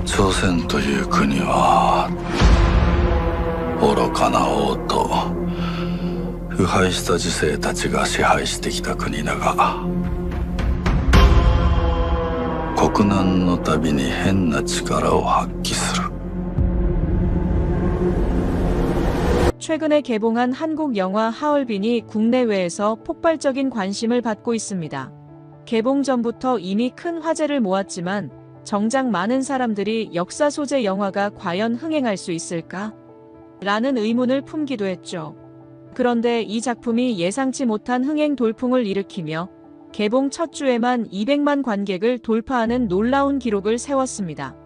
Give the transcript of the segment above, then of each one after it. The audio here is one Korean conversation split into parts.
朝鮮という国は愚かな王と腐敗した時世たちが支配してきた国だが、国難のたびに変な力を発揮する。 최근에 개봉한 한국 영화 하얼빈이 국내외에서 폭발적인 관심을 받고 있습니다. 개봉 전부터 이미 큰 화제를 모았지만 정작 많은 사람들이 역사 소재 영화가 과연 흥행할 수 있을까? 라는 의문을 품기도 했죠. 그런데 이 작품이 예상치 못한 흥행 돌풍을 일으키며 개봉 첫 주에만 200만 관객을 돌파하는 놀라운 기록을 세웠습니다.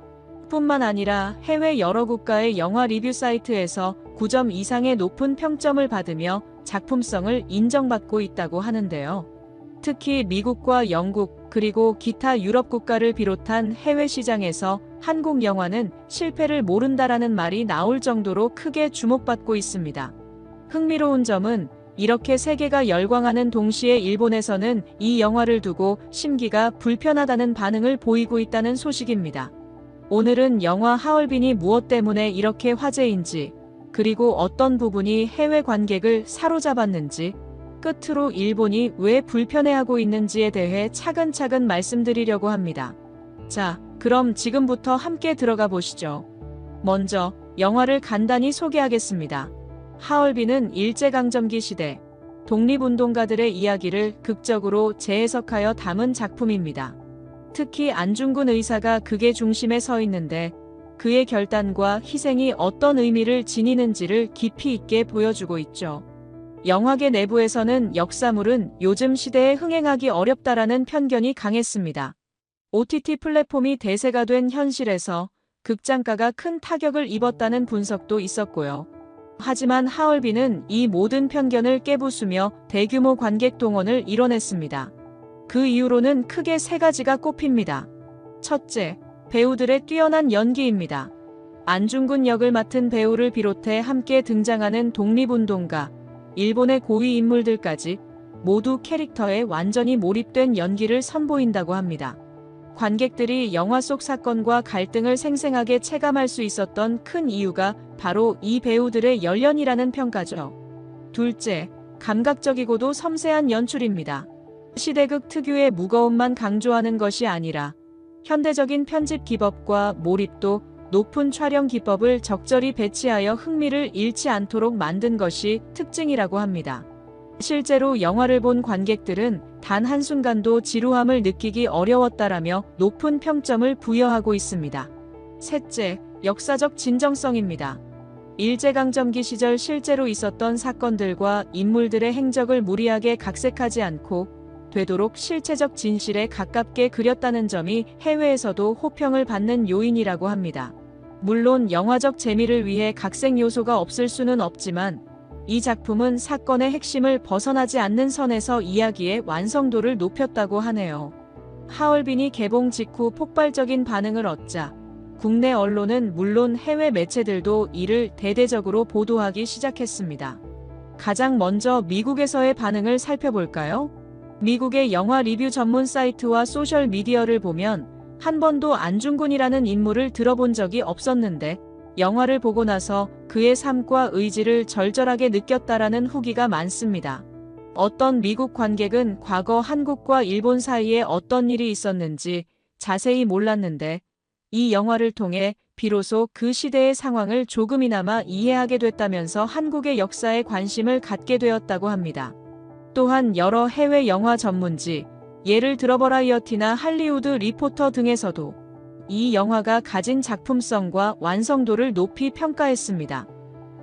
뿐만 아니라 해외 여러 국가의 영화 리뷰 사이트에서 9점 이상의 높은 평점을 받으며 작품성을 인정받고 있다고 하는데요. 특히 미국과 영국 그리고 기타 유럽 국가를 비롯한 해외 시장에서 한국 영화는 실패를 모른다라는 말이 나올 정도로 크게 주목받고 있습니다. 흥미로운 점은 이렇게 세계가 열광하는 동시에 일본에서는 이 영화를 두고 심기가 불편하다는 반응을 보이고 있다는 소식입니다. 오늘은 영화 하얼빈이 무엇 때문에 이렇게 화제인지, 그리고 어떤 부분이 해외 관객을 사로잡았는지, 끝으로 일본이 왜 불편해하고 있는지에 대해 차근차근 말씀드리려고 합니다. 자, 그럼 지금부터 함께 들어가 보시죠. 먼저 영화를 간단히 소개하겠습니다. 하얼빈은 일제강점기 시대 독립운동가들의 이야기를 극적으로 재해석하여 담은 작품입니다. 특히 안중근 의사가 극의 중심에 서 있는데 그의 결단과 희생이 어떤 의미를 지니는지를 깊이 있게 보여주고 있죠. 영화계 내부에서는 역사물은 요즘 시대에 흥행하기 어렵다라는 편견이 강했습니다. OTT 플랫폼이 대세가 된 현실에서 극장가가 큰 타격을 입었다는 분석도 있었고요. 하지만 하얼빈은 이 모든 편견을 깨부수며 대규모 관객 동원을 이뤄냈습니다. 그 이유로는 크게 세 가지가 꼽힙니다. 첫째, 배우들의 뛰어난 연기입니다. 안중근 역을 맡은 배우를 비롯해 함께 등장하는 독립운동가, 일본의 고위 인물들까지 모두 캐릭터에 완전히 몰입된 연기를 선보인다고 합니다. 관객들이 영화 속 사건과 갈등을 생생하게 체감할 수 있었던 큰 이유가 바로 이 배우들의 열연이라는 평가죠. 둘째, 감각적이고도 섬세한 연출입니다. 시대극 특유의 무거움만 강조하는 것이 아니라 현대적인 편집 기법과 몰입도, 높은 촬영 기법을 적절히 배치하여 흥미를 잃지 않도록 만든 것이 특징이라고 합니다. 실제로 영화를 본 관객들은 단 한순간도 지루함을 느끼기 어려웠다라며 높은 평점을 부여하고 있습니다. 셋째, 역사적 진정성입니다. 일제강점기 시절 실제로 있었던 사건들과 인물들의 행적을 무리하게 각색하지 않고 되도록 실체적 진실에 가깝게 그렸다는 점이 해외에서도 호평을 받는 요인이라고 합니다. 물론 영화적 재미를 위해 각색 요소가 없을 수는 없지만 이 작품은 사건의 핵심을 벗어나지 않는 선에서 이야기의 완성도를 높였다고 하네요. 하얼빈이 개봉 직후 폭발적인 반응을 얻자 국내 언론은 물론 해외 매체들도 이를 대대적으로 보도하기 시작했습니다. 가장 먼저 미국에서의 반응을 살펴볼까요? 미국의 영화 리뷰 전문 사이트와 소셜 미디어를 보면 한 번도 안중근이라는 인물을 들어본 적이 없었는데 영화를 보고 나서 그의 삶과 의지를 절절하게 느꼈다라는 후기가 많습니다. 어떤 미국 관객은 과거 한국과 일본 사이에 어떤 일이 있었는지 자세히 몰랐는데 이 영화를 통해 비로소 그 시대의 상황을 조금이나마 이해하게 됐다면서 한국의 역사에 관심을 갖게 되었다고 합니다. 또한 여러 해외 영화 전문지, 예를 들어 버라이어티나 할리우드 리포터 등에서도 이 영화가 가진 작품성과 완성도를 높이 평가했습니다.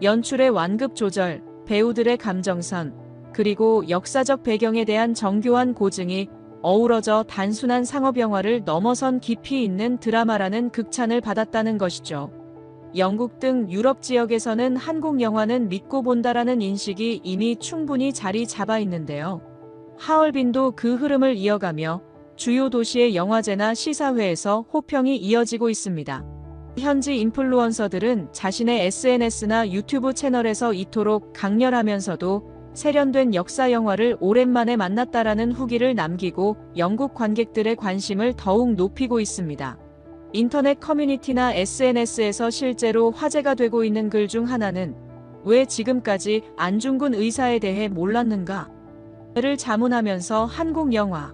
연출의 완급 조절, 배우들의 감정선, 그리고 역사적 배경에 대한 정교한 고증이 어우러져 단순한 상업영화를 넘어선 깊이 있는 드라마라는 극찬을 받았다는 것이죠. 영국 등 유럽 지역에서는 한국 영화는 믿고 본다라는 인식이 이미 충분히 자리 잡아 있는데요. 하얼빈도 그 흐름을 이어가며 주요 도시의 영화제나 시사회에서 호평이 이어지고 있습니다. 현지 인플루언서들은 자신의 SNS나 유튜브 채널에서 이토록 강렬하면서도 세련된 역사 영화를 오랜만에 만났다라는 후기를 남기고 영국 관객들의 관심을 더욱 높이고 있습니다. 인터넷 커뮤니티나 SNS에서 실제로 화제가 되고 있는 글 중 하나는 왜 지금까지 안중근 의사에 대해 몰랐는가?를 자문하면서 한국 영화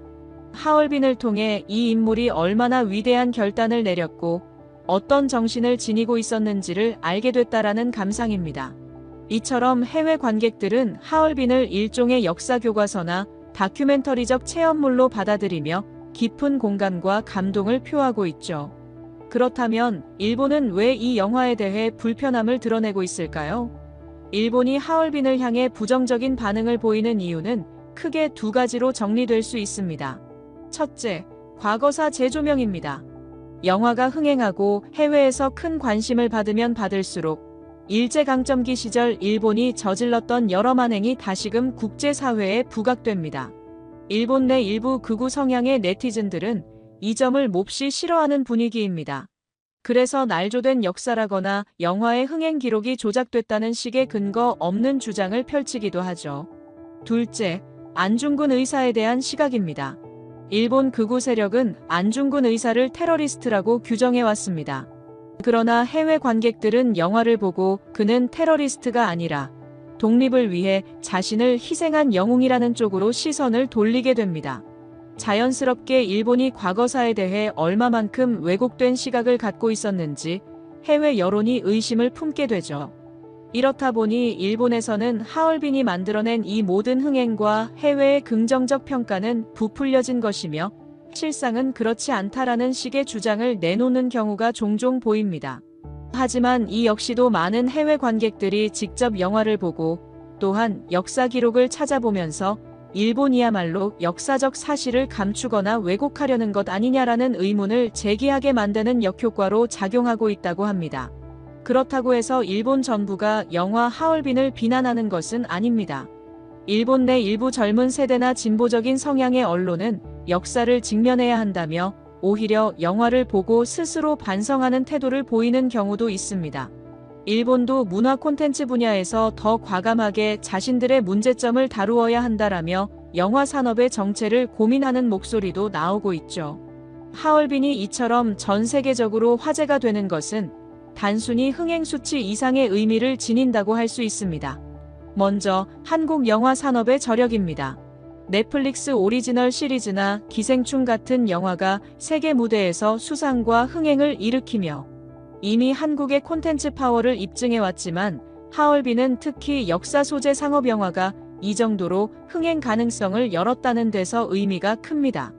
하얼빈을 통해 이 인물이 얼마나 위대한 결단을 내렸고 어떤 정신을 지니고 있었는지를 알게 됐다라는 감상입니다. 이처럼 해외 관객들은 하얼빈을 일종의 역사 교과서나 다큐멘터리적 체험물로 받아들이며 깊은 공감과 감동을 표하고 있죠. 그렇다면 일본은 왜 이 영화에 대해 불편함을 드러내고 있을까요? 일본이 하얼빈을 향해 부정적인 반응을 보이는 이유는 크게 두 가지로 정리될 수 있습니다. 첫째, 과거사 재조명입니다. 영화가 흥행하고 해외에서 큰 관심을 받으면 받을수록 일제강점기 시절 일본이 저질렀던 여러 만행이 다시금 국제사회에 부각됩니다. 일본 내 일부 극우 성향의 네티즌들은 이 점을 몹시 싫어하는 분위기입니다. 그래서 날조된 역사라거나 영화의 흥행 기록이 조작됐다는 식의 근거 없는 주장을 펼치기도 하죠. 둘째, 안중근 의사에 대한 시각입니다. 일본 극우 세력은 안중근 의사를 테러리스트라고 규정해왔습니다. 그러나 해외 관객들은 영화를 보고 그는 테러리스트가 아니라 독립을 위해 자신을 희생한 영웅이라는 쪽으로 시선을 돌리게 됩니다. 자연스럽게 일본이 과거사에 대해 얼마만큼 왜곡된 시각을 갖고 있었는지 해외 여론이 의심을 품게 되죠. 이렇다 보니 일본에서는 하얼빈이 만들어낸 이 모든 흥행과 해외의 긍정적 평가는 부풀려진 것이며 실상은 그렇지 않다라는 식의 주장을 내놓는 경우가 종종 보입니다. 하지만 이 역시도 많은 해외 관객들이 직접 영화를 보고 또한 역사 기록을 찾아보면서 일본이야말로 역사적 사실을 감추거나 왜곡하려는 것 아니냐라는 의문을 제기하게 만드는 역효과로 작용하고 있다고 합니다. 그렇다고 해서 일본 정부가 영화 하얼빈을 비난하는 것은 아닙니다. 일본 내 일부 젊은 세대나 진보적인 성향의 언론은 역사를 직면해야 한다며 오히려 영화를 보고 스스로 반성하는 태도를 보이는 경우도 있습니다. 일본도 문화 콘텐츠 분야에서 더 과감하게 자신들의 문제점을 다루어야 한다라며 영화 산업의 정체를 고민하는 목소리도 나오고 있죠. 하얼빈이 이처럼 전 세계적으로 화제가 되는 것은 단순히 흥행 수치 이상의 의미를 지닌다고 할 수 있습니다. 먼저 한국 영화 산업의 저력입니다. 넷플릭스 오리지널 시리즈나 기생충 같은 영화가 세계 무대에서 수상과 흥행을 일으키며 이미 한국의 콘텐츠 파워를 입증해왔지만 하얼빈은 특히 역사 소재 상업 영화가 이 정도로 흥행 가능성을 열었다는 데서 의미가 큽니다.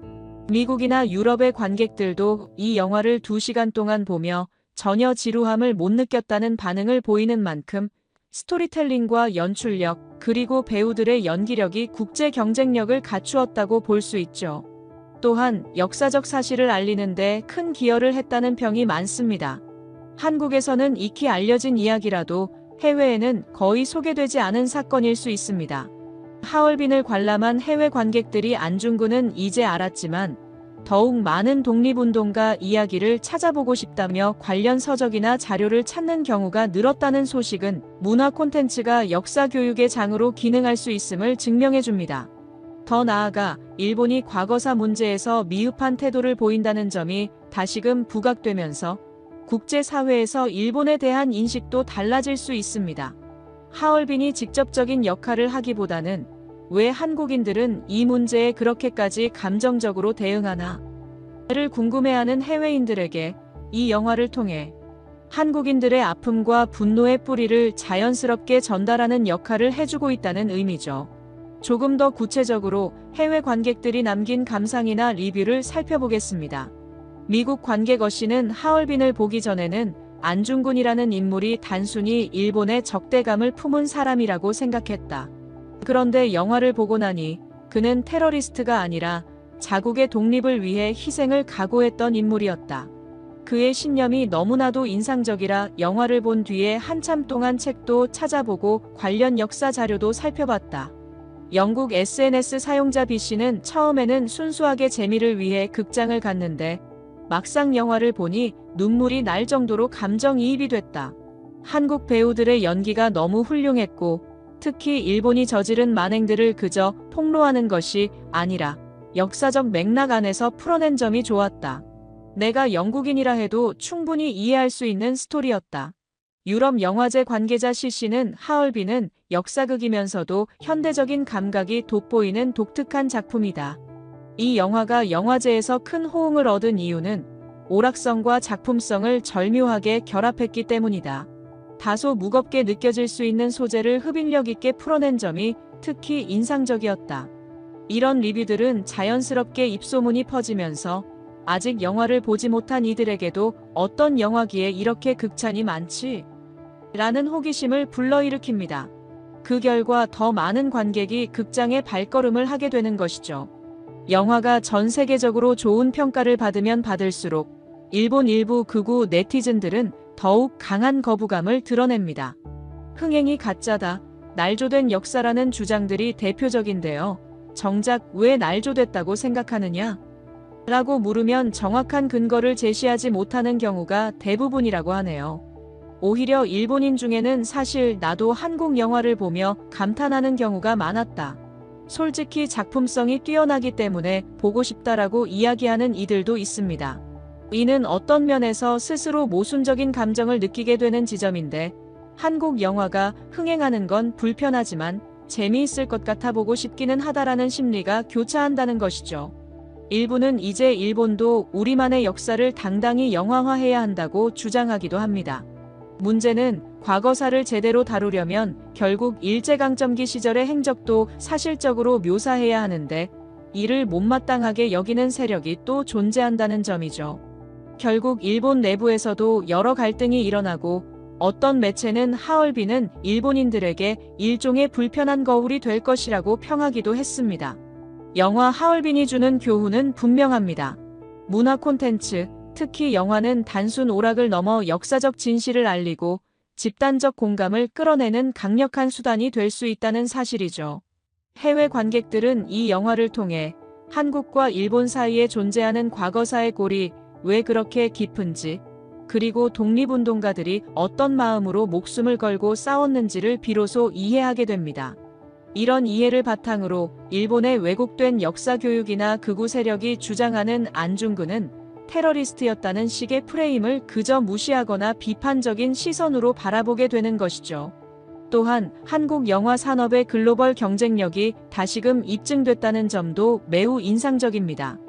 미국이나 유럽의 관객들도 이 영화를 2시간 동안 보며 전혀 지루함을 못 느꼈다는 반응을 보이는 만큼 스토리텔링과 연출력, 그리고 배우들의 연기력이 국제 경쟁력을 갖추었다고 볼 수 있죠. 또한 역사적 사실을 알리는데 큰 기여를 했다는 평이 많습니다. 한국에서는 익히 알려진 이야기라도 해외에는 거의 소개되지 않은 사건일 수 있습니다. 하얼빈을 관람한 해외 관객들이 안중근은 이제 알았지만 더욱 많은 독립운동가 이야기를 찾아보고 싶다며 관련 서적이나 자료를 찾는 경우가 늘었다는 소식은 문화 콘텐츠가 역사 교육의 장으로 기능할 수 있음을 증명해줍니다. 더 나아가 일본이 과거사 문제에서 미흡한 태도를 보인다는 점이 다시금 부각되면서 국제사회에서 일본에 대한 인식도 달라질 수 있습니다. 하얼빈이 직접적인 역할을 하기보다는 왜 한국인들은 이 문제에 그렇게까지 감정적으로 대응하나?를 궁금해하는 해외인들에게 이 영화를 통해 한국인들의 아픔과 분노의 뿌리를 자연스럽게 전달하는 역할을 해주고 있다는 의미죠. 조금 더 구체적으로 해외 관객들이 남긴 감상이나 리뷰를 살펴보겠습니다. 미국 관객 어씨는 하얼빈을 보기 전에는 안중근이라는 인물이 단순히 일본의 적대감을 품은 사람이라고 생각했다. 그런데 영화를 보고 나니 그는 테러리스트가 아니라 자국의 독립을 위해 희생을 각오했던 인물이었다. 그의 신념이 너무나도 인상적이라 영화를 본 뒤에 한참 동안 책도 찾아보고 관련 역사 자료도 살펴봤다. 영국 SNS 사용자 B씨는 처음에는 순수하게 재미를 위해 극장을 갔는데 막상 영화를 보니 눈물이 날 정도로 감정이입이 됐다. 한국 배우들의 연기가 너무 훌륭했고 특히 일본이 저지른 만행들을 그저 폭로하는 것이 아니라 역사적 맥락 안에서 풀어낸 점이 좋았다. 내가 영국인이라 해도 충분히 이해할 수 있는 스토리였다. 유럽 영화제 관계자 CC는 하얼빈은 역사극이면서도 현대적인 감각이 돋보이는 독특한 작품이다. 이 영화가 영화제에서 큰 호응을 얻은 이유는 오락성과 작품성을 절묘하게 결합했기 때문이다. 다소 무겁게 느껴질 수 있는 소재를 흡입력 있게 풀어낸 점이 특히 인상적이었다. 이런 리뷰들은 자연스럽게 입소문이 퍼지면서 아직 영화를 보지 못한 이들에게도 어떤 영화기에 이렇게 극찬이 많지? 라는 호기심을 불러일으킵니다. 그 결과 더 많은 관객이 극장에 발걸음을 하게 되는 것이죠. 영화가 전 세계적으로 좋은 평가를 받으면 받을수록 일본 일부 극우 네티즌들은 더욱 강한 거부감을 드러냅니다. 흥행이 가짜다, 날조된 역사라는 주장들이 대표적인데요. 정작 왜 날조됐다고 생각하느냐? 라고 물으면 정확한 근거를 제시하지 못하는 경우가 대부분이라고 하네요. 오히려 일본인 중에는 사실 나도 한국 영화를 보며 감탄하는 경우가 많았다. 솔직히 작품성이 뛰어나기 때문에 보고 싶다라고 이야기하는 이들도 있습니다. 이는 어떤 면에서 스스로 모순적인 감정을 느끼게 되는 지점인데, 한국 영화가 흥행하는 건 불편하지만 재미있을 것 같아 보고 싶기는 하다라는 심리가 교차한다는 것이죠. 일부는 이제 일본도 우리만의 역사를 당당히 영화화해야 한다고 주장하기도 합니다. 문제는 과거사를 제대로 다루려면 결국 일제강점기 시절의 행적도 사실적으로 묘사해야 하는데, 이를 못마땅하게 여기는 세력이 또 존재한다는 점이죠. 결국 일본 내부에서도 여러 갈등이 일어나고, 어떤 매체는 하얼빈은 일본인들에게 일종의 불편한 거울이 될 것이라고 평하기도 했습니다. 영화 하얼빈이 주는 교훈은 분명합니다. 문화 콘텐츠, 특히 영화는 단순 오락을 넘어 역사적 진실을 알리고 집단적 공감을 끌어내는 강력한 수단이 될 수 있다는 사실이죠. 해외 관객들은 이 영화를 통해 한국과 일본 사이에 존재하는 과거사의 골이 왜 그렇게 깊은지, 그리고 독립운동가들이 어떤 마음으로 목숨을 걸고 싸웠는지를 비로소 이해하게 됩니다. 이런 이해를 바탕으로 일본의 왜곡된 역사 교육이나 극우 세력이 주장하는 안중근은 테러리스트였다는 식의 프레임을 그저 무시하거나 비판적인 시선으로 바라보게 되는 것이죠. 또한 한국 영화 산업의 글로벌 경쟁력이 다시금 입증됐다는 점도 매우 인상적입니다.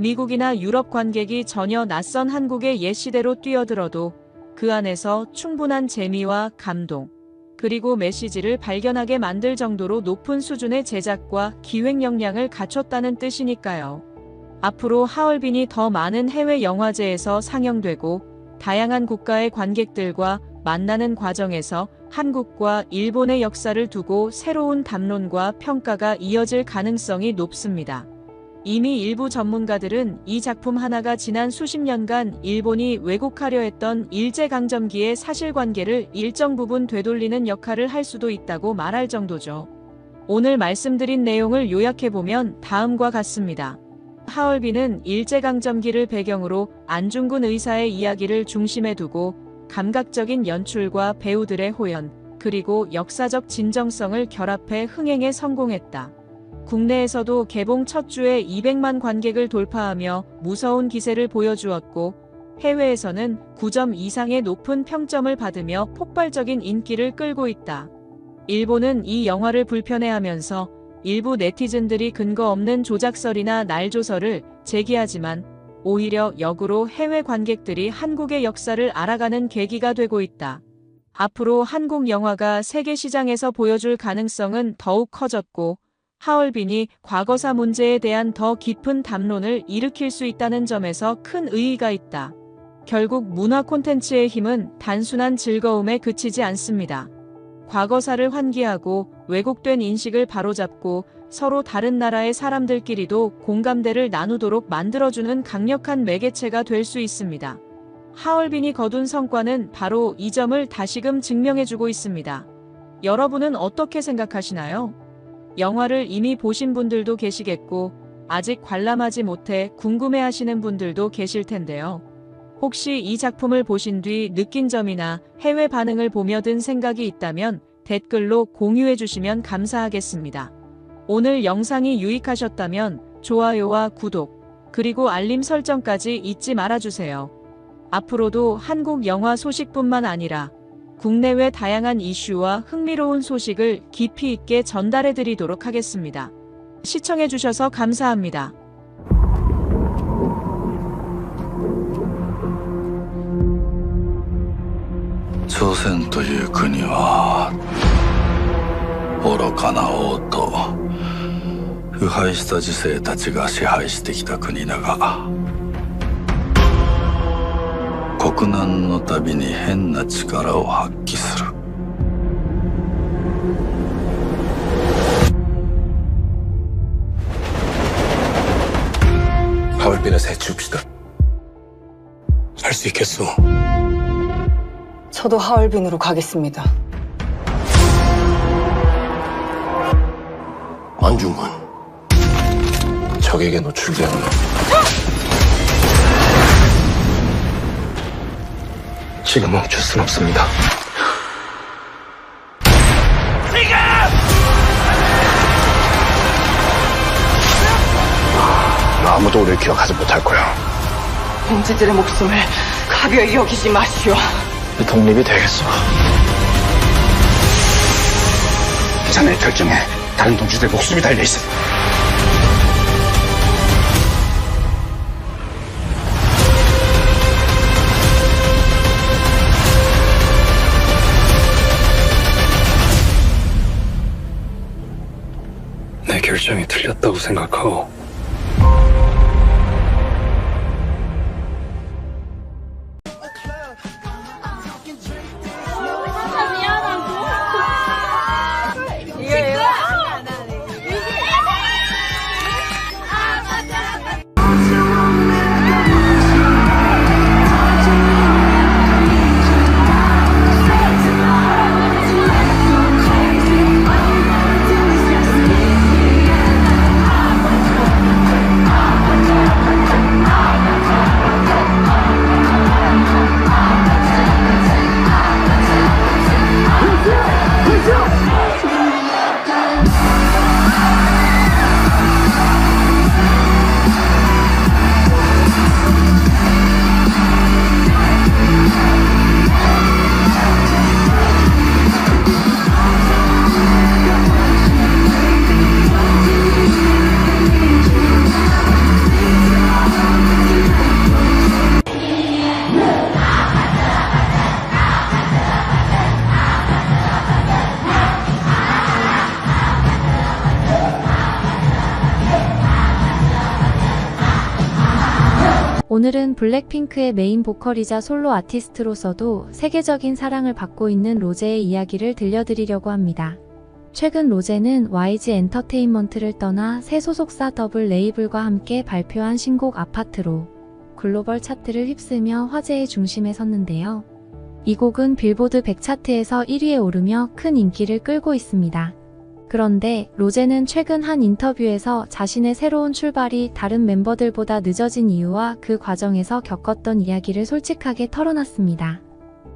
미국이나 유럽 관객이 전혀 낯선 한국의 옛 시대로 뛰어들어도 그 안에서 충분한 재미와 감동, 그리고 메시지를 발견하게 만들 정도로 높은 수준의 제작과 기획 역량을 갖췄다는 뜻이니까요. 앞으로 하얼빈이 더 많은 해외 영화제에서 상영되고 다양한 국가의 관객들과 만나는 과정에서 한국과 일본의 역사를 두고 새로운 담론과 평가가 이어질 가능성이 높습니다. 이미 일부 전문가들은 이 작품 하나가 지난 수십 년간 일본이 왜곡하려 했던 일제강점기의 사실관계를 일정 부분 되돌리는 역할을 할 수도 있다고 말할 정도죠. 오늘 말씀드린 내용을 요약해보면 다음과 같습니다. 하얼빈은 일제강점기를 배경으로 안중근 의사의 이야기를 중심에 두고 감각적인 연출과 배우들의 호연, 그리고 역사적 진정성을 결합해 흥행에 성공했다. 국내에서도 개봉 첫 주에 200만 관객을 돌파하며 무서운 기세를 보여주었고, 해외에서는 9점 이상의 높은 평점을 받으며 폭발적인 인기를 끌고 있다. 일본은 이 영화를 불편해하면서 일부 네티즌들이 근거 없는 조작설이나 날조설을 제기하지만 오히려 역으로 해외 관객들이 한국의 역사를 알아가는 계기가 되고 있다. 앞으로 한국 영화가 세계 시장에서 보여줄 가능성은 더욱 커졌고, 하얼빈이 과거사 문제에 대한 더 깊은 담론을 일으킬 수 있다는 점에서 큰 의의가 있다. 결국 문화 콘텐츠의 힘은 단순한 즐거움에 그치지 않습니다. 과거사를 환기하고 왜곡된 인식을 바로잡고 서로 다른 나라의 사람들끼리도 공감대를 나누도록 만들어주는 강력한 매개체가 될 수 있습니다. 하얼빈이 거둔 성과는 바로 이 점을 다시금 증명해주고 있습니다. 여러분은 어떻게 생각하시나요? 영화를 이미 보신 분들도 계시겠고, 아직 관람하지 못해 궁금해하시는 분들도 계실 텐데요. 혹시 이 작품을 보신 뒤 느낀 점이나 해외 반응을 보며 든 생각이 있다면 댓글로 공유해 주시면 감사하겠습니다. 오늘 영상이 유익하셨다면 좋아요와 구독, 그리고 알림 설정까지 잊지 말아주세요. 앞으로도 한국 영화 소식뿐만 아니라 국내외 다양한 이슈와 흥미로운 소식을 깊이 있게 전달해 드리도록 하겠습니다. 시청해 주셔서 감사합니다.朝鮮という国は愚かな王と腐敗した時勢たちが支配してきた国だが、国難のたびに変な力を発揮する。하얼빈에서 해치웁시다. 할 수 있겠소. 저도 하얼빈으로 가겠습니다. 안중근, 적에게 노출되었네. 지금 멈출 순 없습니다. 아무도 우리를 기억하지 못할 거야. 동지들의 목숨을 가벼이 여기지 마시오. 독립이 되겠어. 자네의 결정에 다른 동지들의 목숨이 달려있어. 내 결정이 틀렸다고 생각하오. 오늘은 블랙핑크의 메인 보컬이자 솔로 아티스트로서도 세계적인 사랑을 받고 있는 로제의 이야기를 들려드리려고 합니다. 최근 로제는 YG 엔터테인먼트를 떠나 새 소속사 더블 레이블과 함께 발표한 신곡 아파트로 글로벌 차트를 휩쓰며 화제의 중심에 섰는데요. 이 곡은 빌보드 100 차트에서 1위에 오르며 큰 인기를 끌고 있습니다. 그런데 로제는 최근 한 인터뷰에서 자신의 새로운 출발이 다른 멤버들보다 늦어진 이유와 그 과정에서 겪었던 이야기를 솔직하게 털어놨습니다.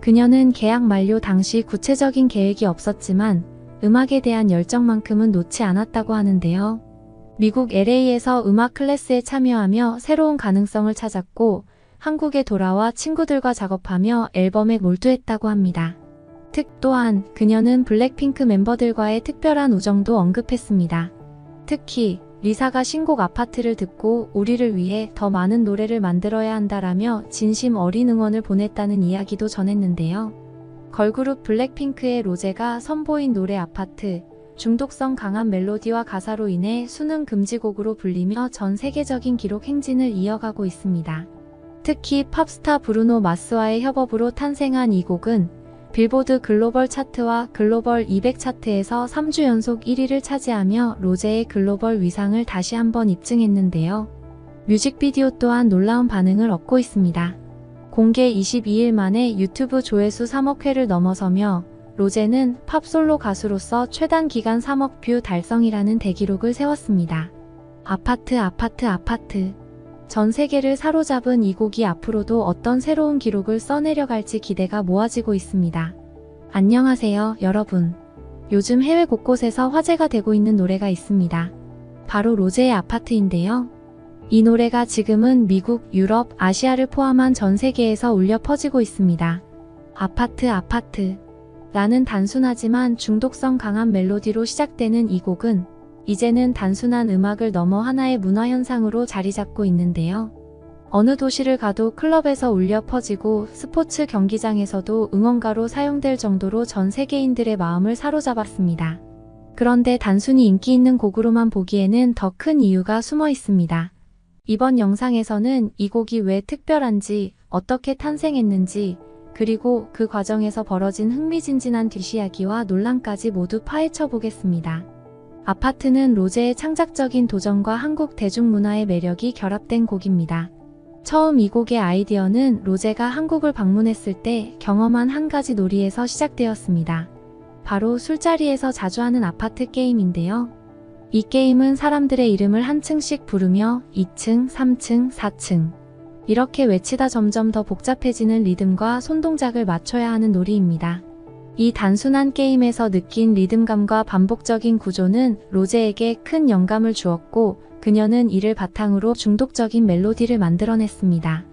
그녀는 계약 만료 당시 구체적인 계획이 없었지만 음악에 대한 열정만큼은 놓지 않았다고 하는데요. 미국 LA에서 음악 클래스에 참여하며 새로운 가능성을 찾았고 한국에 돌아와 친구들과 작업하며 앨범에 몰두했다고 합니다. 또한 그녀는 블랙핑크 멤버들과의 특별한 우정도 언급했습니다. 특히 리사가 신곡 아파트를 듣고 우리를 위해 더 많은 노래를 만들어야 한다라며 진심 어린 응원을 보냈다는 이야기도 전했는데요. 걸그룹 블랙핑크의 로제가 선보인 노래 아파트, 중독성 강한 멜로디와 가사로 인해 수능 금지곡으로 불리며 전 세계적인 기록 행진을 이어가고 있습니다. 특히 팝스타 브루노 마스와의 협업으로 탄생한 이 곡은 빌보드 글로벌 차트와 글로벌 200 차트에서 3주 연속 1위를 차지하며 로제의 글로벌 위상을 다시 한번 입증했는데요. 뮤직비디오 또한 놀라운 반응을 얻고 있습니다. 공개 22일 만에 유튜브 조회수 3억 회를 넘어서며 로제는 팝 솔로 가수로서 최단 기간 3억 뷰 달성이라는 대기록을 세웠습니다. 아파트 아파트 아파트. 전 세계를 사로잡은 이 곡이 앞으로도 어떤 새로운 기록을 써내려갈지 기대가 모아지고 있습니다. 안녕하세요, 여러분. 요즘 해외 곳곳에서 화제가 되고 있는 노래가 있습니다. 바로 로제의 아파트인데요. 이 노래가 지금은 미국, 유럽, 아시아를 포함한 전 세계에서 울려 퍼지고 있습니다. 아파트 아파트 라는 단순하지만 중독성 강한 멜로디로 시작되는 이 곡은 이제는 단순한 음악을 넘어 하나의 문화현상으로 자리 잡고 있는데요. 어느 도시를 가도 클럽에서 울려 퍼지고 스포츠 경기장에서도 응원가로 사용될 정도로 전 세계인들의 마음을 사로잡았습니다. 그런데 단순히 인기 있는 곡으로만 보기에는 더 큰 이유가 숨어 있습니다. 이번 영상에서는 이 곡이 왜 특별한지, 어떻게 탄생했는지, 그리고 그 과정에서 벌어진 흥미진진한 뒷이야기와 논란까지 모두 파헤쳐 보겠습니다. 아파트는 로제의 창작적인 도전과 한국 대중문화의 매력이 결합된 곡입니다. 처음 이 곡의 아이디어는 로제가 한국을 방문했을 때 경험한 한 가지 놀이에서 시작되었습니다. 바로 술자리에서 자주 하는 아파트 게임인데요. 이 게임은 사람들의 이름을 한 층씩 부르며 2층, 3층, 4층 이렇게 외치다 점점 더 복잡해지는 리듬과 손동작을 맞춰야 하는 놀이입니다. 이 단순한 게임에서 느낀 리듬감과 반복적인 구조는 로제에게 큰 영감을 주었고 그녀는 이를 바탕으로 중독적인 멜로디를 만들어냈습니다.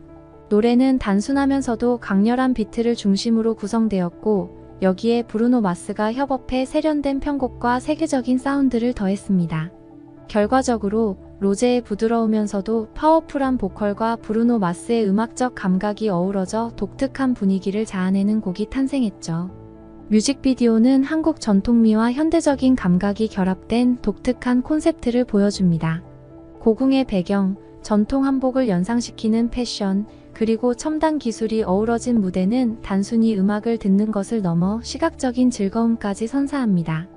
노래는 단순하면서도 강렬한 비트를 중심으로 구성되었고 여기에 브루노 마스가 협업해 세련된 편곡과 세계적인 사운드를 더했습니다. 결과적으로 로제의 부드러우면서도 파워풀한 보컬과 브루노 마스의 음악적 감각이 어우러져 독특한 분위기를 자아내는 곡이 탄생했죠. 뮤직비디오는 한국 전통미와 현대적인 감각이 결합된 독특한 콘셉트를 보여줍니다. 고궁의 배경, 전통 한복을 연상시키는 패션, 그리고 첨단 기술이 어우러진 무대는 단순히 음악을 듣는 것을 넘어 시각적인 즐거움까지 선사합니다.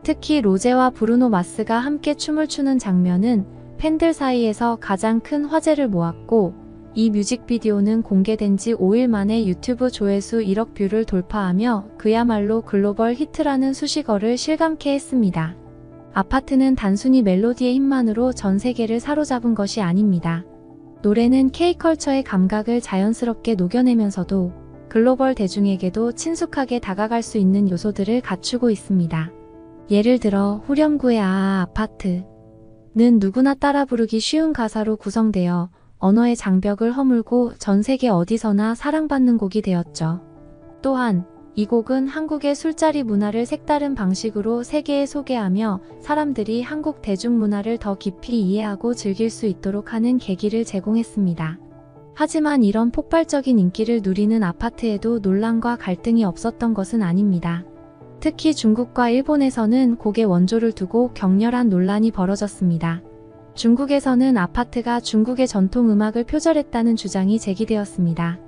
특히 로제와 브루노 마스가 함께 춤을 추는 장면은 팬들 사이에서 가장 큰 화제를 모았고 이 뮤직비디오는 공개된 지 5일 만에 유튜브 조회수 1억 뷰를 돌파하며 그야말로 글로벌 히트라는 수식어를 실감케 했습니다. 아파트는 단순히 멜로디의 힘만으로 전 세계를 사로잡은 것이 아닙니다. 노래는 K컬처의 감각을 자연스럽게 녹여내면서도 글로벌 대중에게도 친숙하게 다가갈 수 있는 요소들을 갖추고 있습니다. 예를 들어 후렴구의 아파트는 누구나 따라 부르기 쉬운 가사로 구성되어 언어의 장벽을 허물고 전 세계 어디서나 사랑받는 곡이 되었죠. 또한 이 곡은 한국의 술자리 문화를 색다른 방식으로 세계에 소개하며 사람들이 한국 대중문화를 더 깊이 이해하고 즐길 수 있도록 하는 계기를 제공했습니다. 하지만 이런 폭발적인 인기를 누리는 아파트에도 논란과 갈등이 없었던 것은 아닙니다. 특히 중국과 일본에서는 곡의 원조를 두고 격렬한 논란이 벌어졌습니다. 중국에서는 아파트가 중국의 전통 음악을 표절했다는 주장이 제기되었습니다.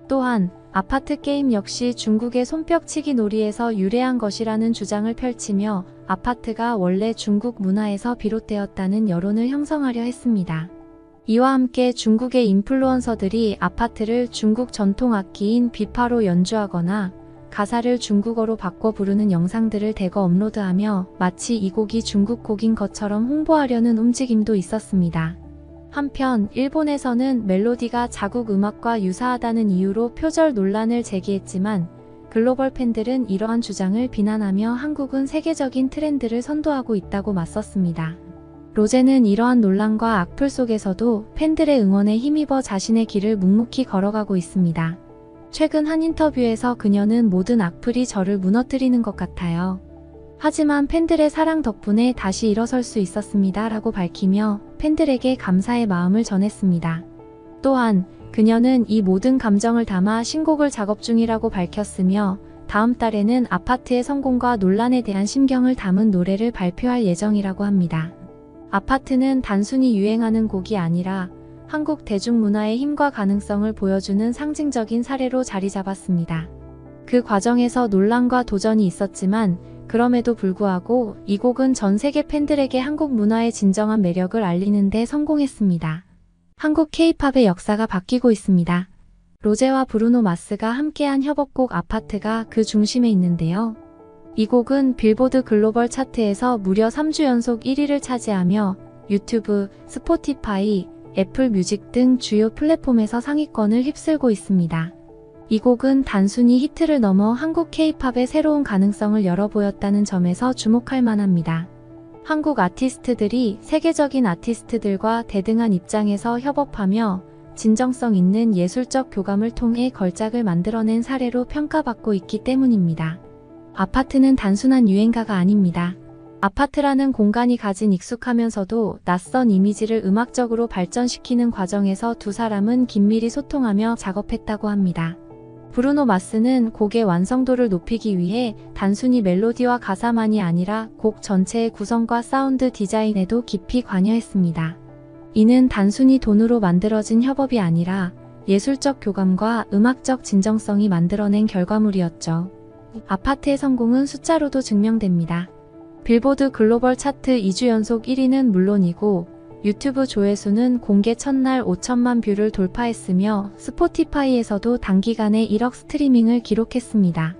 또한 아파트 게임 역시 중국의 손뼉치기 놀이에서 유래한 것이라는 주장을 펼치며 아파트가 원래 중국 문화에서 비롯되었다는 여론을 형성하려 했습니다. 이와 함께 중국의 인플루언서들이 아파트를 중국 전통 악기인 비파로 연주하거나 가사를 중국어로 바꿔 부르는 영상들을 대거 업로드하며 마치 이 곡이 중국 곡인 것처럼 홍보하려는 움직임도 있었습니다. 한편 일본에서는 멜로디가 자국 음악과 유사하다는 이유로 표절 논란을 제기했지만 글로벌 팬들은 이러한 주장을 비난하며 한국은 세계적인 트렌드를 선도하고 있다고 맞섰습니다. 로제는 이러한 논란과 악플 속에서도 팬들의 응원에 힘입어 자신의 길을 묵묵히 걸어가고 있습니다. 최근 한 인터뷰에서 그녀는 모든 악플이 저를 무너뜨리는 것 같아요. 하지만 팬들의 사랑 덕분에 다시 일어설 수 있었습니다 라고 밝히며 팬들에게 감사의 마음을 전했습니다. 또한 그녀는 이 모든 감정을 담아 신곡을 작업 중이라고 밝혔으며 다음 달에는 아파트의 성공과 논란에 대한 심경을 담은 노래를 발표할 예정이라고 합니다. 아파트는 단순히 유행하는 곡이 아니라 한국 대중문화의 힘과 가능성을 보여주는 상징적인 사례로 자리 잡았습니다. 그 과정에서 논란과 도전이 있었지만 그럼에도 불구하고 이 곡은 전 세계 팬들에게 한국 문화의 진정한 매력을 알리는 데 성공했습니다. 한국 K-팝의 역사가 바뀌고 있습니다. 로제와 브루노 마스가 함께한 협업곡 아파트가 그 중심에 있는데요. 이 곡은 빌보드 글로벌 차트에서 무려 3주 연속 1위를 차지하며 유튜브, 스포티파이, 애플 뮤직 등 주요 플랫폼에서 상위권을 휩쓸고 있습니다. 이 곡은 단순히 히트를 넘어 한국 K-팝의 새로운 가능성을 열어보였다는 점에서 주목할 만합니다. 한국 아티스트들이 세계적인 아티스트들과 대등한 입장에서 협업하며 진정성 있는 예술적 교감을 통해 걸작을 만들어낸 사례로 평가받고 있기 때문입니다. 아파트는 단순한 유행가가 아닙니다. 아파트라는 공간이 가진 익숙하면서도 낯선 이미지를 음악적으로 발전시키는 과정에서 두 사람은 긴밀히 소통하며 작업했다고 합니다. 브루노 마스는 곡의 완성도를 높이기 위해 단순히 멜로디와 가사만이 아니라 곡 전체의 구성과 사운드 디자인에도 깊이 관여했습니다. 이는 단순히 돈으로 만들어진 협업이 아니라 예술적 교감과 음악적 진정성이 만들어낸 결과물이었죠. 아파트의 성공은 숫자로도 증명됩니다. 빌보드 글로벌 차트 2주 연속 1위는 물론이고 유튜브 조회수는 공개 첫날 5천만 뷰를 돌파했으며 스포티파이에서도 단기간에 1억 스트리밍을 기록했습니다.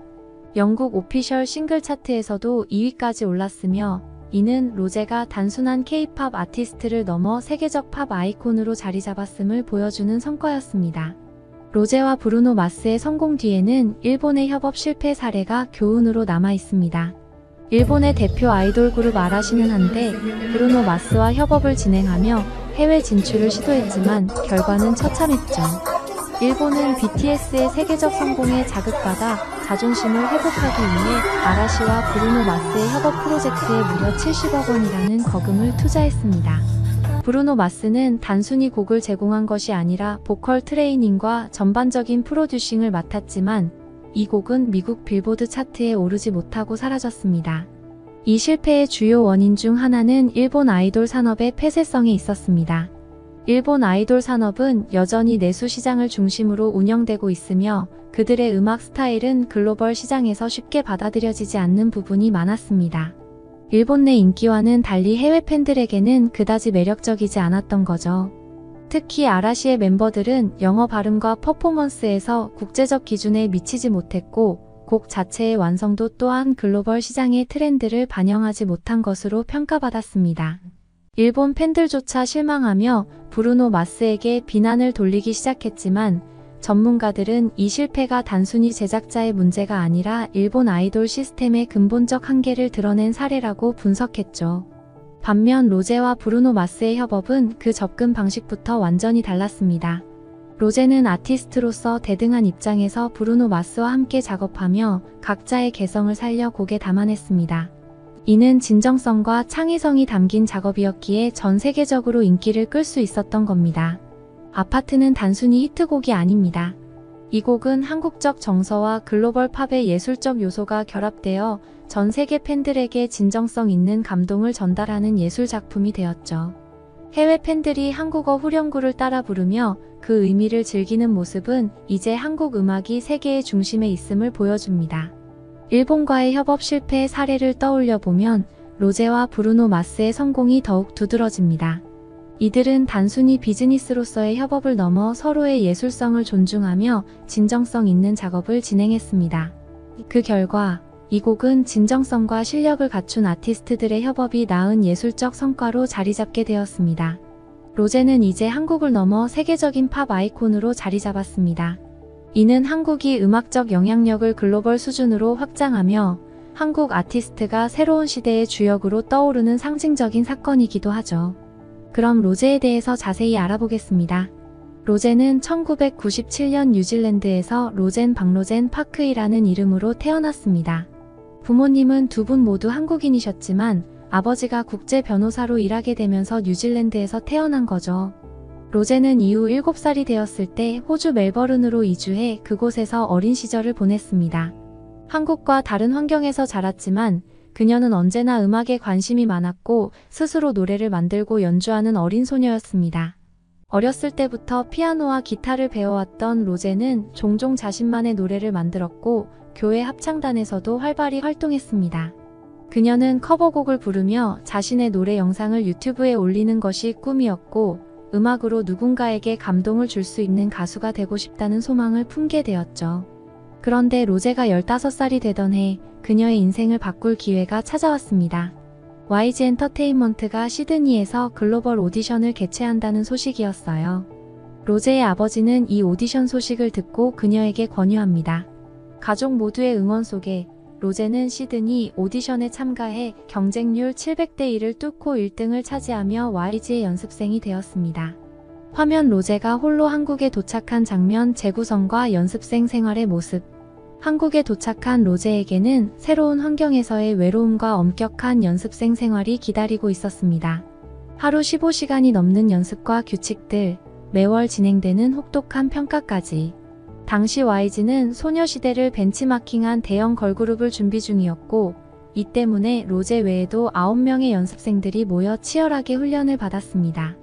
영국 오피셜 싱글 차트에서도 2위까지 올랐으며 이는 로제가 단순한 K-팝 아티스트를 넘어 세계적 팝 아이콘으로 자리 잡았음을 보여주는 성과였습니다. 로제와 브루노 마스의 성공 뒤에는 일본의 협업 실패 사례가 교훈으로 남아 있습니다. 일본의 대표 아이돌 그룹 아라시는 한때 브루노 마스와 협업을 진행하며 해외 진출을 시도했지만 결과는 처참했죠. 일본은 BTS의 세계적 성공에 자극받아 자존심을 회복하기 위해 아라시와 브루노 마스의 협업 프로젝트에 무려 70억 원이라는 거금을 투자했습니다. 브루노 마스는 단순히 곡을 제공한 것이 아니라 보컬 트레이닝과 전반적인 프로듀싱을 맡았지만 이 곡은 미국 빌보드 차트에 오르지 못하고 사라졌습니다. 이 실패의 주요 원인 중 하나는 일본 아이돌 산업의 폐쇄성에 있었습니다. 일본 아이돌 산업은 여전히 내수 시장을 중심으로 운영되고 있으며 그들의 음악 스타일은 글로벌 시장에서 쉽게 받아들여지지 않는 부분이 많았습니다. 일본 내 인기와는 달리 해외 팬들에게는 그다지 매력적이지 않았던 거죠. 특히 아라시의 멤버들은 영어 발음과 퍼포먼스에서 국제적 기준에 미치지 못했고 곡 자체의 완성도 또한 글로벌 시장의 트렌드를 반영하지 못한 것으로 평가받았습니다. 일본 팬들조차 실망하며 브루노 마스에게 비난을 돌리기 시작했지만 전문가들은 이 실패가 단순히 제작자의 문제가 아니라 일본 아이돌 시스템의 근본적 한계를 드러낸 사례라고 분석했죠. 반면 로제와 브루노 마스의 협업은 그 접근 방식부터 완전히 달랐습니다. 로제는 아티스트로서 대등한 입장에서 브루노 마스와 함께 작업하며 각자의 개성을 살려 곡에 담아냈습니다. 이는 진정성과 창의성이 담긴 작업이었기에 전 세계적으로 인기를 끌 수 있었던 겁니다. 아파트는 단순히 히트곡이 아닙니다. 이 곡은 한국적 정서와 글로벌 팝의 예술적 요소가 결합되어 전 세계 팬들에게 진정성 있는 감동을 전달하는 예술 작품이 되었죠. 해외 팬들이 한국어 후렴구를 따라 부르며 그 의미를 즐기는 모습은 이제 한국 음악이 세계의 중심에 있음을 보여줍니다. 일본과의 협업 실패의 사례를 떠올려 보면 로제와 브루노 마스의 성공이 더욱 두드러집니다. 이들은 단순히 비즈니스로서의 협업을 넘어 서로의 예술성을 존중하며 진정성 있는 작업을 진행했습니다. 그 결과 이 곡은 진정성과 실력을 갖춘 아티스트들의 협업이 낳은 예술적 성과로 자리잡게 되었습니다. 로제는 이제 한국을 넘어 세계적인 팝 아이콘으로 자리 잡았습니다. 이는 한국이 음악적 영향력을 글로벌 수준으로 확장하며 한국 아티스트가 새로운 시대의 주역으로 떠오르는 상징적인 사건이기도 하죠. 그럼 로제에 대해서 자세히 알아보겠습니다. 로제는 1997년 뉴질랜드에서 로젠 박로젠 파크이라는 이름으로 태어났습니다. 부모님은 두 분 모두 한국인이셨지만 아버지가 국제 변호사로 일하게 되면서 뉴질랜드에서 태어난 거죠. 로제는 이후 7살이 되었을 때 호주 멜버른으로 이주해 그곳에서 어린 시절을 보냈습니다. 한국과 다른 환경에서 자랐지만 그녀는 언제나 음악에 관심이 많았고 스스로 노래를 만들고 연주하는 어린 소녀였습니다. 어렸을 때부터 피아노와 기타를 배워왔던 로제는 종종 자신만의 노래를 만들었고 교회 합창단에서도 활발히 활동했습니다. 그녀는 커버곡을 부르며 자신의 노래 영상을 유튜브에 올리는 것이 꿈이었고 음악으로 누군가에게 감동을 줄 수 있는 가수가 되고 싶다는 소망을 품게 되었죠. 그런데 로제가 15살이 되던 해 그녀의 인생을 바꿀 기회가 찾아왔습니다. YG 엔터테인먼트가 시드니에서 글로벌 오디션을 개최한다는 소식이었어요. 로제의 아버지는 이 오디션 소식을 듣고 그녀에게 권유합니다. 가족 모두의 응원 속에 로제는 시드니 오디션에 참가해 경쟁률 700대 1을 뚫고 1등을 차지하며 YG의 연습생이 되었습니다. 화면 로제가 홀로 한국에 도착한 장면, 재구성과 연습생 생활의 모습. 한국에 도착한 로제에게는 새로운 환경에서의 외로움과 엄격한 연습생 생활이 기다리고 있었습니다. 하루 15시간이 넘는 연습과 규칙들, 매월 진행되는 혹독한 평가까지. 당시 YG는 소녀시대를 벤치마킹한 대형 걸그룹을 준비 중이었고, 이 때문에 로제 외에도 9명의 연습생들이 모여 치열하게 훈련을 받았습니다.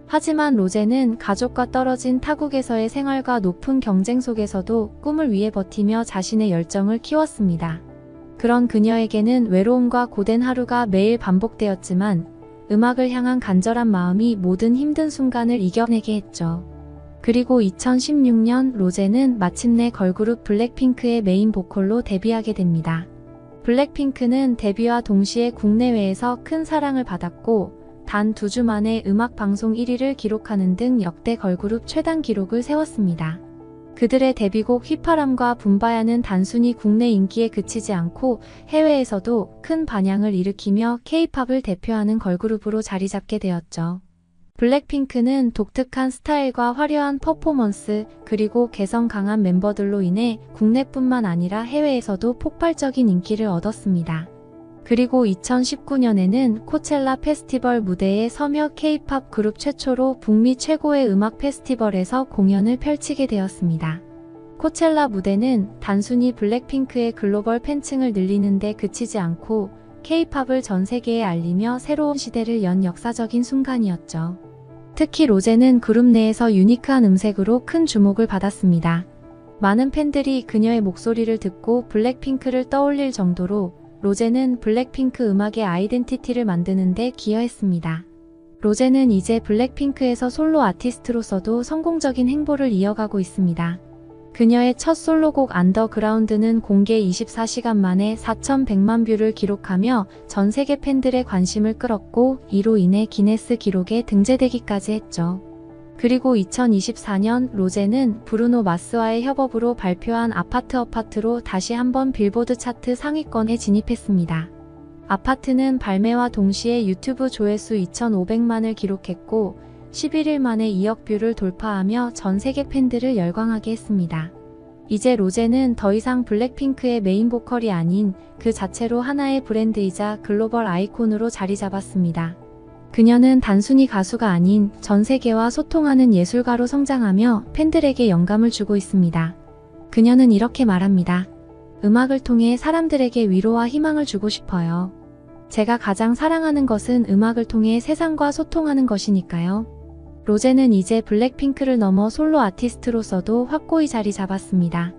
하지만 로제는 가족과 떨어진 타국에서의 생활과 높은 경쟁 속에서도 꿈을 위해 버티며 자신의 열정을 키웠습니다. 그런 그녀에게는 외로움과 고된 하루가 매일 반복되었지만 음악을 향한 간절한 마음이 모든 힘든 순간을 이겨내게 했죠. 그리고 2016년 로제는 마침내 걸그룹 블랙핑크의 메인 보컬로 데뷔하게 됩니다. 블랙핑크는 데뷔와 동시에 국내외에서 큰 사랑을 받았고 단 2주 만에 음악방송 1위를 기록하는 등 역대 걸그룹 최단 기록을 세웠습니다. 그들의 데뷔곡 휘파람과 붐바야는 단순히 국내 인기에 그치지 않고 해외에서도 큰 반향을 일으키며 K-팝을 대표하는 걸그룹으로 자리 잡게 되었죠. 블랙핑크는 독특한 스타일과 화려한 퍼포먼스, 그리고 개성 강한 멤버들로 인해 국내뿐만 아니라 해외에서도 폭발적인 인기를 얻었습니다. 그리고 2019년에는 코첼라 페스티벌 무대에 서며 K-팝 그룹 최초로 북미 최고의 음악 페스티벌에서 공연을 펼치게 되었습니다. 코첼라 무대는 단순히 블랙핑크의 글로벌 팬층을 늘리는 데 그치지 않고 K-팝을 전 세계에 알리며 새로운 시대를 연 역사적인 순간이었죠. 특히 로제는 그룹 내에서 유니크한 음색으로 큰 주목을 받았습니다. 많은 팬들이 그녀의 목소리를 듣고 블랙핑크를 떠올릴 정도로 로제는 블랙핑크 음악의 아이덴티티를 만드는 데 기여했습니다. 로제는 이제 블랙핑크에서 솔로 아티스트로서도 성공적인 행보를 이어가고 있습니다. 그녀의 첫 솔로곡 언더그라운드는 공개 24시간 만에 4,100만 뷰를 기록하며 전 세계 팬들의 관심을 끌었고 이로 인해 기네스 기록에 등재되기까지 했죠. 그리고 2024년 로제는 브루노 마스와의 협업으로 발표한 아파트로 다시 한번 빌보드 차트 상위권에 진입했습니다. 아파트는 발매와 동시에 유튜브 조회수 2,500만을 기록했고 11일 만에 2억 뷰를 돌파하며 전 세계 팬들을 열광하게 했습니다. 이제 로제는 더 이상 블랙핑크의 메인 보컬이 아닌 그 자체로 하나의 브랜드이자 글로벌 아이콘으로 자리 잡았습니다. 그녀는 단순히 가수가 아닌 전 세계와 소통하는 예술가로 성장하며 팬들에게 영감을 주고 있습니다. 그녀는 이렇게 말합니다. 음악을 통해 사람들에게 위로와 희망을 주고 싶어요. 제가 가장 사랑하는 것은 음악을 통해 세상과 소통하는 것이니까요. 로제는 이제 블랙핑크를 넘어 솔로 아티스트로서도 확고히 자리 잡았습니다.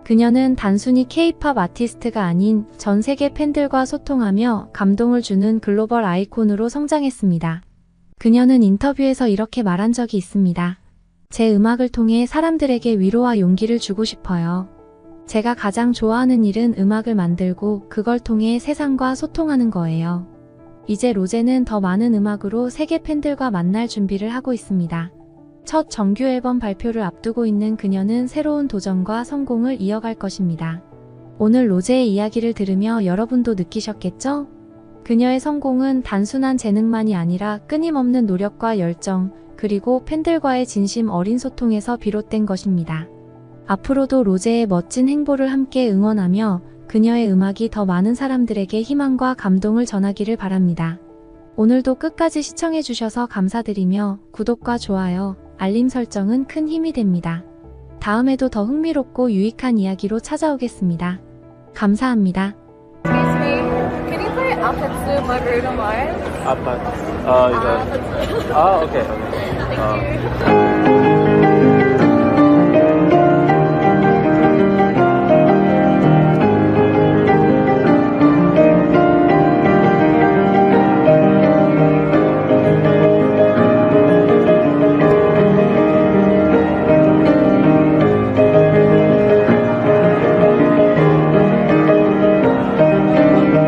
그녀는 단순히 K-팝 아티스트가 아닌 전 세계 팬들과 소통하며 감동을 주는 글로벌 아이콘으로 성장했습니다. 그녀는 인터뷰에서 이렇게 말한 적이 있습니다. 제 음악을 통해 사람들에게 위로와 용기를 주고 싶어요. 제가 가장 좋아하는 일은 음악을 만들고 그걸 통해 세상과 소통하는 거예요. 이제 로제는 더 많은 음악으로 세계 팬들과 만날 준비를 하고 있습니다. 첫 정규 앨범 발표를 앞두고 있는 그녀는 새로운 도전과 성공을 이어갈 것입니다. 오늘 로제의 이야기를 들으며 여러분도 느끼셨겠죠? 그녀의 성공은 단순한 재능만이 아니라 끊임없는 노력과 열정, 그리고 팬들과의 진심 어린 소통에서 비롯된 것입니다. 앞으로도 로제의 멋진 행보를 함께 응원하며 그녀의 음악이 더 많은 사람들에게 희망과 감동을 전하기를 바랍니다. 오늘도 끝까지 시청해주셔서 감사드리며 구독과 좋아요, 알림 설정은 큰 힘이 됩니다. 다음에도 더 흥미롭고 유익한 이야기로 찾아오겠습니다. 감사합니다. Excuse me, can you play Apatsu Margarita Mars? 아빠, 이거. 아, 오케이. Thank you.